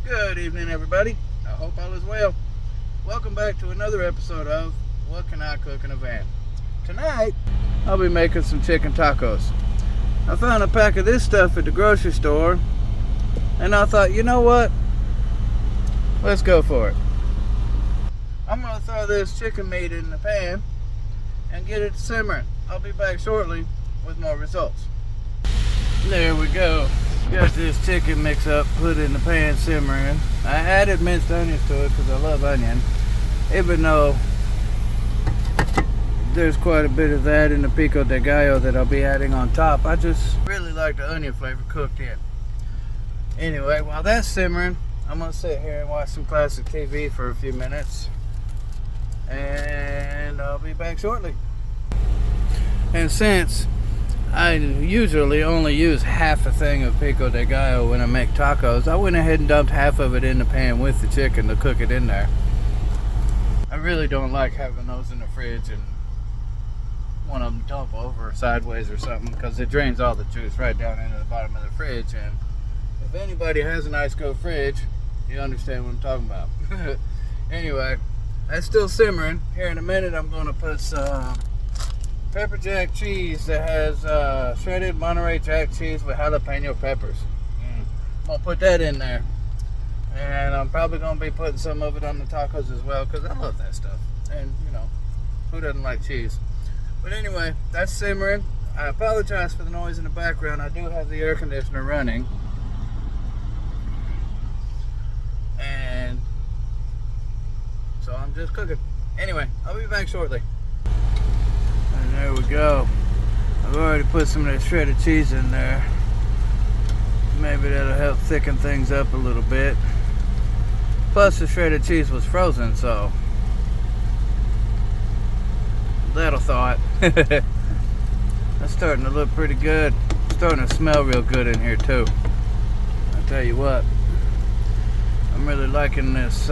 Good evening, everybody. I hope all is well. Welcome back to another episode of What Can I Cook in a Van? Tonight, I'll be making some chicken tacos. I found a pack of this stuff at the grocery store, and I thought, you know what? Let's go for it. I'm going to throw this chicken meat in the pan and get it simmering. I'll be back shortly with more results. There we go. Got this chicken mix up, put it in the pan simmering. I added minced onions to it because I love onion. Even though there's quite a bit of that in the pico de gallo that I'll be adding on top, I just really like the onion flavor cooked in. Anyway, while that's simmering, I'm going to sit here and watch some classic TV for a few minutes. And I'll be back shortly. And since I usually only use half a thing of pico de gallo when I make tacos, I went ahead and dumped half of it in the pan with the chicken to cook it in there. I really don't like having those in the fridge and one of them dump over sideways or something, because it drains all the juice right down into the bottom of the fridge. And if anybody has an ice cold fridge, you understand what I'm talking about. Anyway, that's still simmering. Here in a minute I'm going to put some pepper jack cheese that has shredded Monterey Jack cheese with jalapeno peppers. I'm going to put that in there. And I'm probably going to be putting some of it on the tacos as well, because I love that stuff. And, you know, who doesn't like cheese? But anyway, that's simmering. I apologize for the noise in the background. I do have the air conditioner running. And so I'm just cooking. Anyway, I'll be back shortly. And there we go. I've already put some of that shredded cheese in there. Maybe that'll help thicken things up a little bit. Plus the shredded cheese was frozen, so that'll thaw it. That's starting to look pretty good. It's starting to smell real good in here too. I'll tell you what, I'm really liking this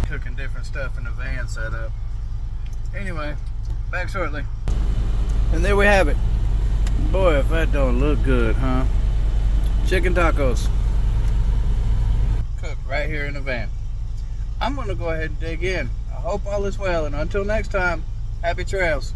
cooking different stuff in the van setup. Anyway, back shortly. And there we have it. Boy, if that don't look good, huh? Chicken tacos. Cooked right here in the van. I'm going to go ahead and dig in. I hope all is well, and until next time, happy trails.